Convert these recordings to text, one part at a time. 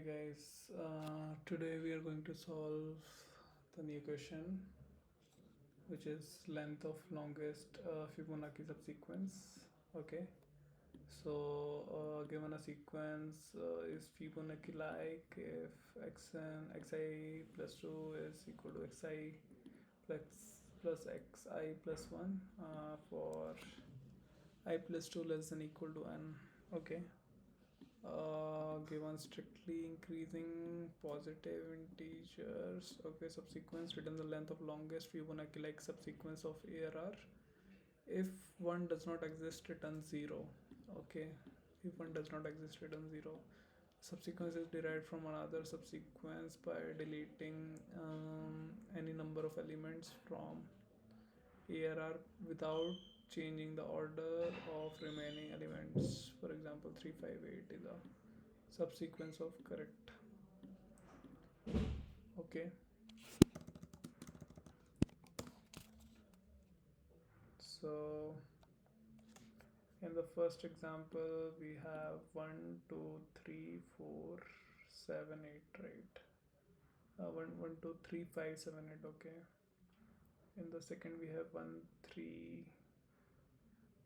Guys, today we are going to solve the new question, which is length of longest Fibonacci subsequence. Okay, so given a sequence is Fibonacci like if xn xi plus 2 is equal to xi plus xi plus 1 for I plus 2 less than equal to n. Okay, given strictly increasing positive integers. Okay, subsequence return the length of longest Fibonacci like subsequence of ARR. If one does not exist, return 0. Okay, if one does not exist, return 0. Subsequence is derived from another subsequence by deleting any number of elements from ARR without changing the order of remaining elements. For example, 358 is a subsequence of correct. Okay, so in the first example we have 1 2 3 4 7 8, right? 1 1 2 3 5 7 8. Okay, in the second we have 1 3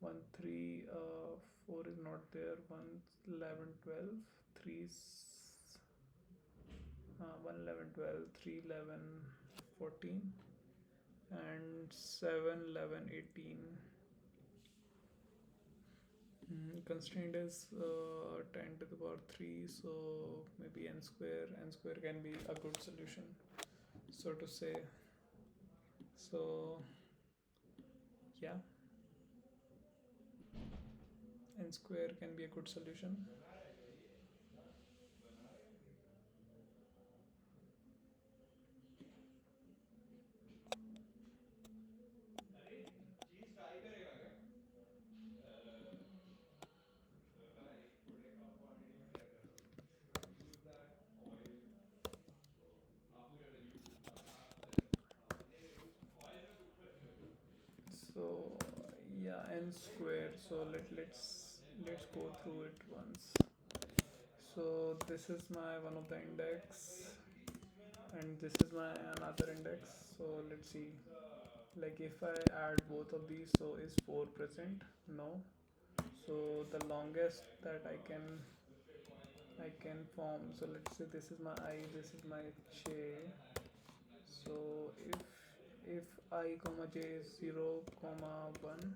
1 3 4 is not there. 1 11 12 3 1 11 12 3 11 14 and 7 11 18. Constraint is 10 to the power 3, so maybe n square can be a good solution, so to say. So yeah, n square can be a good solution. So yeah, n square. So let's go through it once. So this is my one of the index and this is my another index. So let's see, like if I add both of these, so is 4 present? No. So the longest that I can form, so let's say this is my I, this is my j. So if I comma j is 0 comma 1,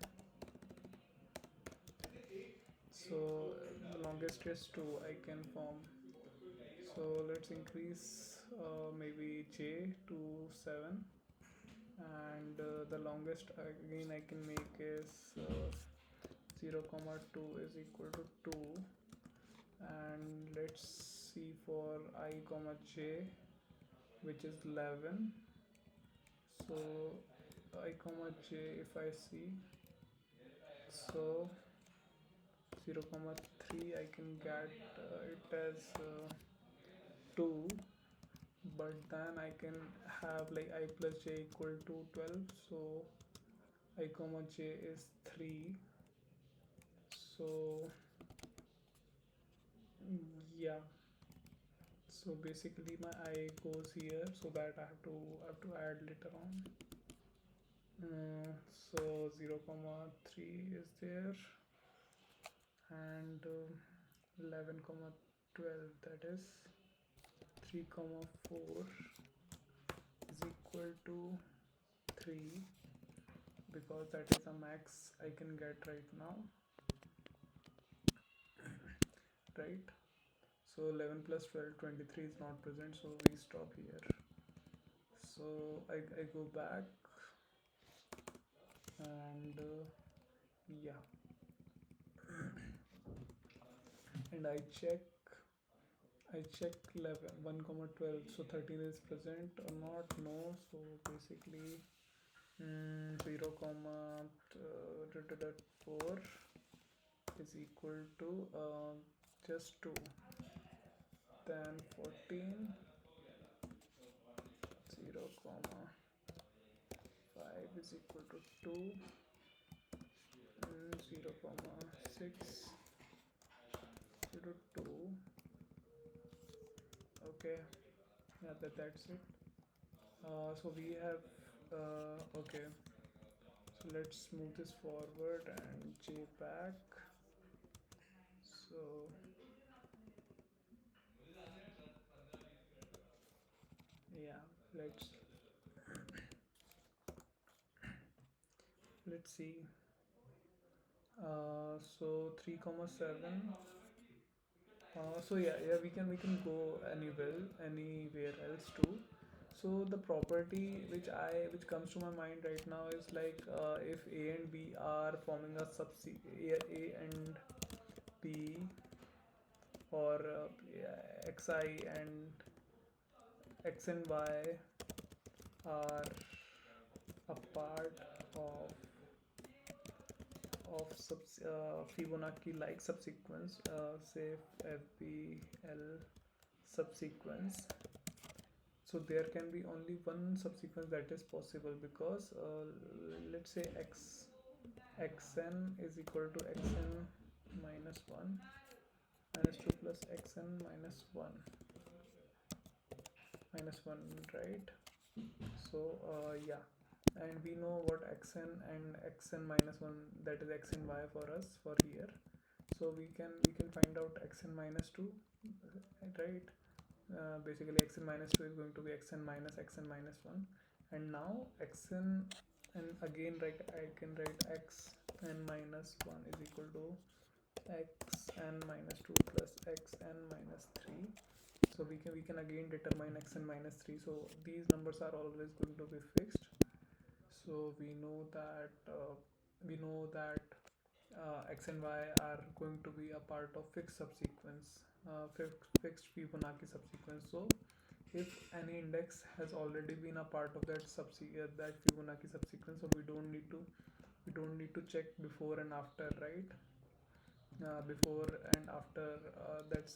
so the longest is 2 I can form. So let's increase maybe j to 7, and the longest again I can make is 0 comma 2 is equal to 2. And let's see for I comma j, which is 11. So I comma j, if I see, so 0 comma 3 I can get it as 2, but then I can have like I plus j equal to 12. So I comma j is 3. So yeah, so basically my I goes here, so that I have to add later on. So 0 comma 3 is there, and 11 comma 12, that is 3 comma 4 is equal to 3, because that is the max I can get right now, right? So 11 plus 12 23 is not present, so we stop here. So I go back and yeah, and I check 11 1 comma 12, so 13 is present or not. No, so basically 0 comma 4 is equal to just 2. Then 14 0 comma 5 is equal to 2, 0 comma 6 equal to 2, Okay, yeah, that's it. So we have okay. So let's move this forward and J back. So yeah, let's see. So 3 comma 7. So yeah, we can go anywhere else too. So the property which comes to my mind right now is like if A and B are forming a A and B, or yeah, xi and x and y are a part of Fibonacci like subsequence, say FBL subsequence. So there can be only one subsequence that is possible, because let's say xn is equal to xn minus 1 minus 2 plus xn minus 1, right? So yeah, and we know what xn and xn minus 1, that is x and y for us for here. So we can find out xn minus 2, right? Basically xn minus 2 is going to be xn minus 1. And now xn, and again, like I can write xn minus 1 is equal to xn minus 2 plus xn minus 3. So we can again determine xn minus 3. So these numbers are always going to be fixed. So we know that x and y are going to be a part of fixed subsequence, fixed Fibonacci subsequence. So if any index has already been a part of that Fibonacci subsequence, so we don't need to check before and after, right? Before and after that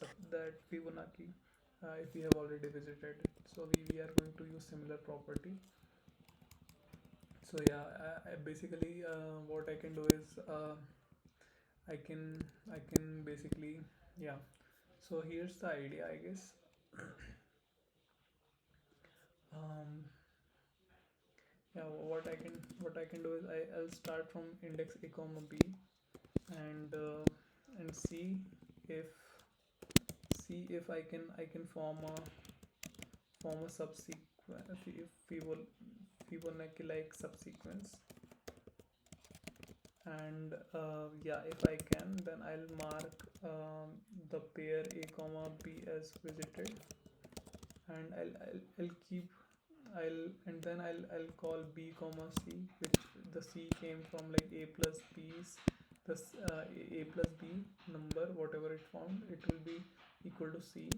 Fibonacci, if we have already visited it. So we are going to use similar property. So yeah, basically what I can do is I can basically, yeah. So here's the idea, I guess. Um, yeah, what I can do is I'll start from index a comma b, and if see if I can form a subsequence, Fibonacci like subsequence. And yeah, if I can, then I'll mark the pair a comma b as visited, and I'll keep I'll and then I'll call b comma c, which the c came from like a plus b's, this a plus b number, whatever it found, it will be equal to c.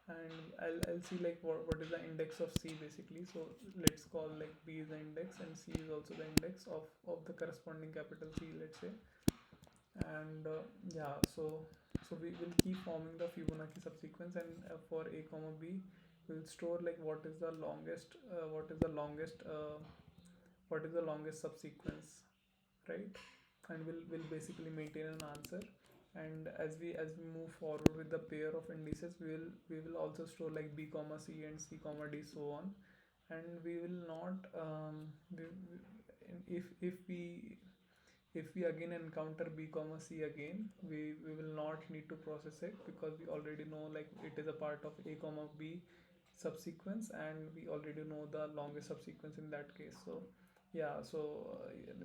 And I'll see like what is the index of c basically. So let's call like b is the index and c is also the index of the corresponding capital C, let's say. And yeah, so we will keep forming the Fibonacci subsequence, and for a comma b we'll store like what is the longest subsequence, right? And we'll basically maintain an answer. And as we move forward with the pair of indices, we will also store like b comma c and c comma d, so on. And we will not if we again encounter b comma c again, we will not need to process it, because we already know like it is a part of a comma b subsequence, and we already know the longest subsequence in that case. So yeah, so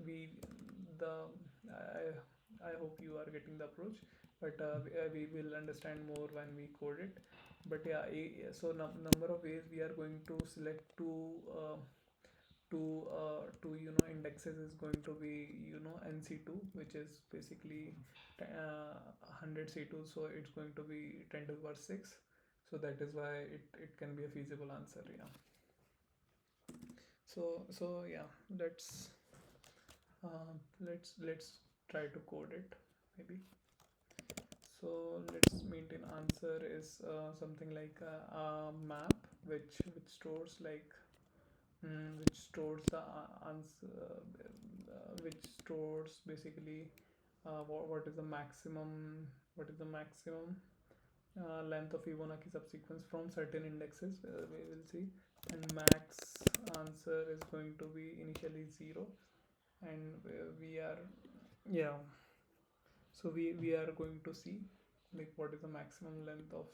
we the I hope you are getting the approach, but we will understand more when we code it. But yeah, so number of ways we are going to select two indexes is going to be nc2, which is basically 100 c2, so it's going to be 10 to the power 6. So that is why it can be a feasible answer, yeah. So yeah, let's try to code it, maybe. So let's maintain answer is something like a map which stores like which stores the answer, which stores basically what is the maximum length of Fibonacci subsequence from certain indexes, we will see, and max answer is going to be initially 0, and we are, yeah, so we are going to see like what is the maximum length of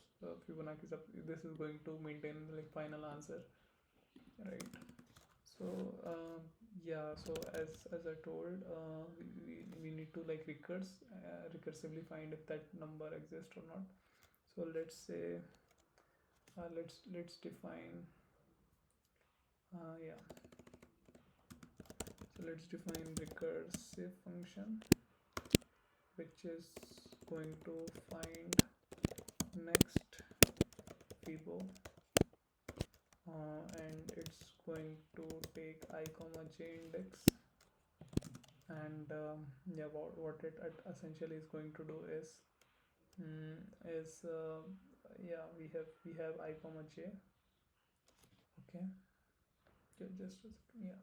Fibonacci this is going to maintain like final answer, right? So yeah, so as I told, we need to like recursively find if that number exists or not. So let's say let's define yeah, so let's define recursive function, which is going to find next fibo, and it's going to take I comma j index, and yeah, what it essentially is going to do is yeah, we have I comma j. Okay, just a second. Yeah,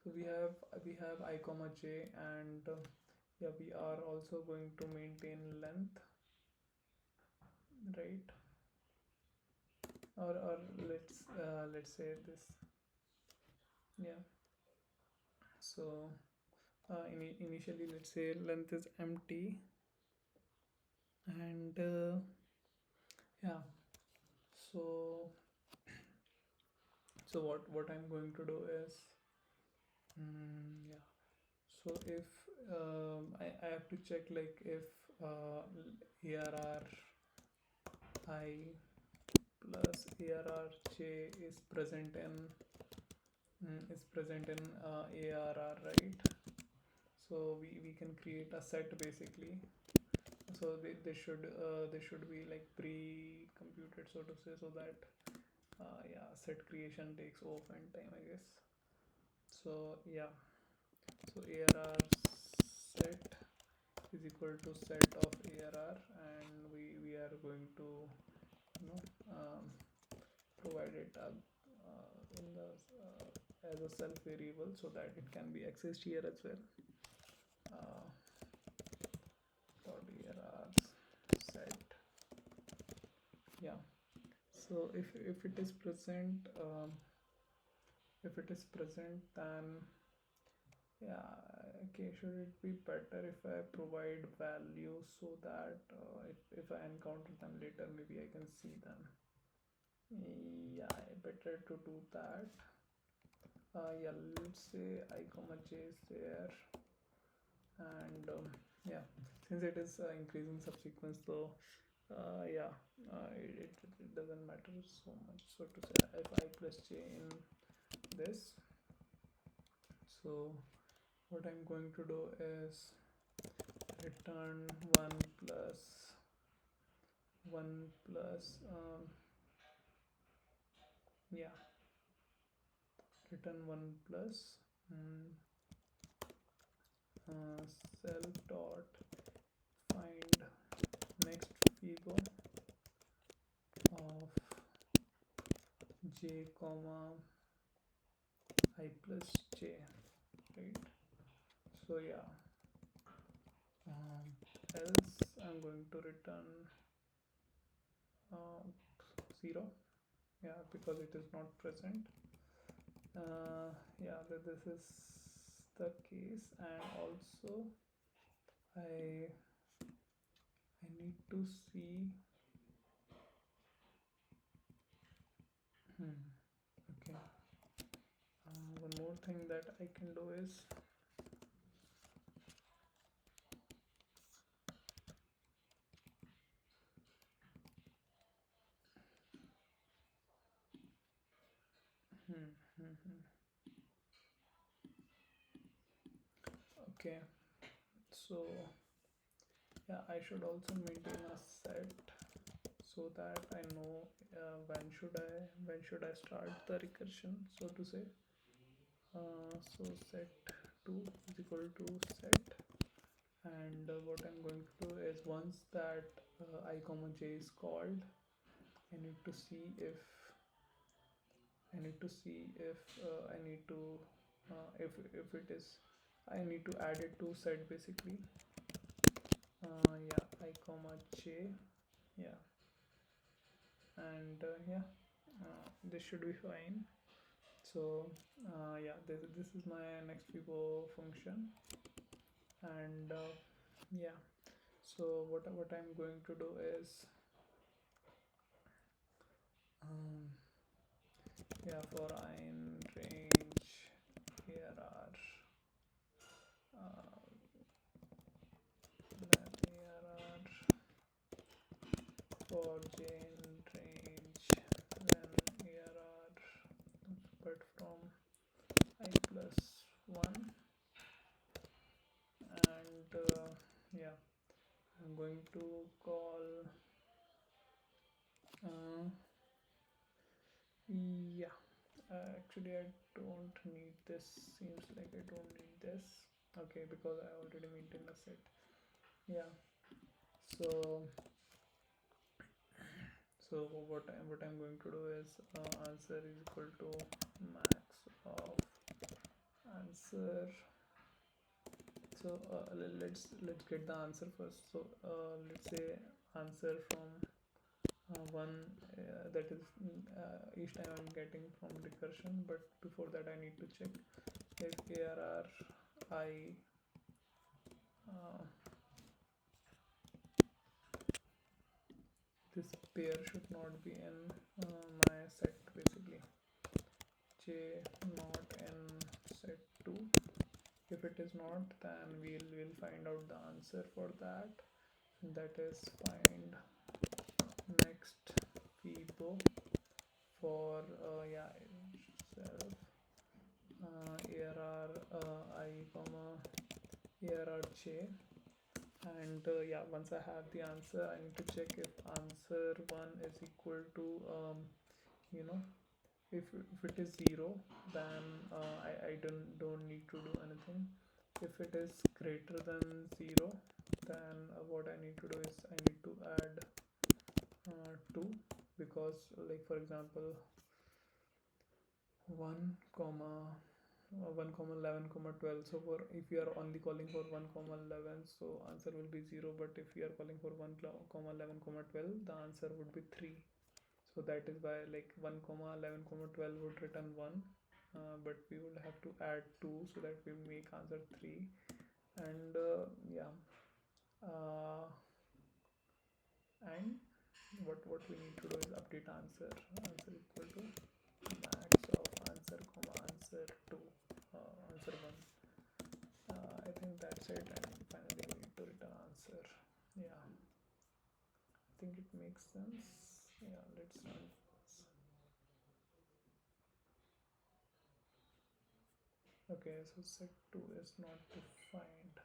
so we have I comma j, and yeah, we are also going to maintain length, right? Or let's say this, yeah. So initially let's say length is empty, and yeah, so what I'm going to do is, yeah, so if I have to check like if ARR I plus ARR j is present in ARR, right? So we can create a set basically. So they should be like pre-computed, so to say, so that yeah, set creation takes often time, I guess. So yeah, so ARR set is equal to set of ARR, and we are going to, you know, provide it in the as a self variable so that it can be accessed here as well. Dot ARR set, yeah. So if it is present, then yeah, okay, should it be better if I provide values so that if I encounter them later, maybe I can see them? Yeah, better to do that. Yeah, let's say I comma j is there, and yeah, since it is increasing subsequence, so yeah, it doesn't matter so much, so to say, if I plus j in this. So what I'm going to do is return 1 plus 1 plus yeah, return 1 plus um, self dot find next fibo of j comma I plus j, right? So yeah, else I'm going to return 0, yeah, because it is not present. Yeah, this is the case, and also I need to see. Okay. One more thing that I can do is, okay. So yeah, I should also maintain a set so that I know when should I start the recursion, so to say. So set 2 is equal to set, and what I'm going to do is, once that I comma j is called, I need to see if I need to see if I need to if it is, I need to add it to set basically. Yeah, I comma j, yeah, and yeah, this should be fine. So yeah, this is my next Fibo function, and yeah. So what I'm going to do is um, yeah, for in range here are then here are for j in range, then here are but from I plus 1, and yeah, I'm going to call uh, yeah, actually I don't need this, seems like I don't need this, okay, because I already maintained a set. Yeah, so what I'm going to do is answer is equal to max of answer. So let's get the answer first. So let's say answer from one, that is each time I'm getting from recursion, but before that I need to check if arr I uh, this pair should not be in my set, basically j not in set 2. If it is not, then we'll find out the answer for that, and that is find next Fibo for yeah, self arr I comma arr j, and yeah, once I have the answer, I need to check if answer 1 is equal to you know, if it is 0, then I don't need to do anything. If it is greater than 0, then what I need to do is I need to add 2, because like for example 1 comma 1 comma 11 comma 12, so for if you are only calling for 1 comma 11, so answer will be 0, but if you are calling for 1 comma 11 comma 12, the answer would be 3. So that is why like 1 comma 11 comma 12 would return 1, but we would have to add 2 so that we make answer 3. And yeah, uh, and what we need to do is update answer equal to max of answer comma answer 2, answer 1. I think that's it, and finally we need to return answer. Yeah, I think it makes sense. Yeah, let's run. Okay, so set 2 is not defined.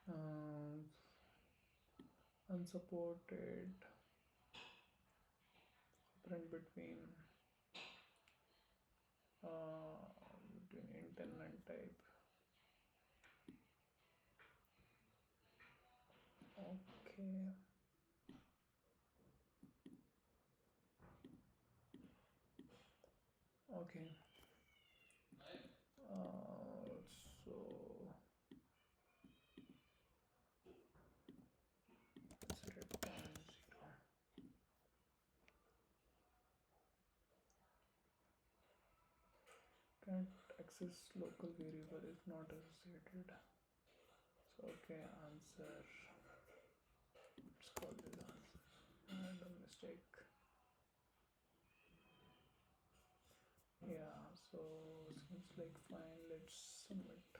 um, Unsupported operand between int and type. Okay, okay. So let's return 0. Can't access local variable is not associated. So okay, answer. Let's call this answer. Random mistake. Yeah, so seems like fine. Let's submit.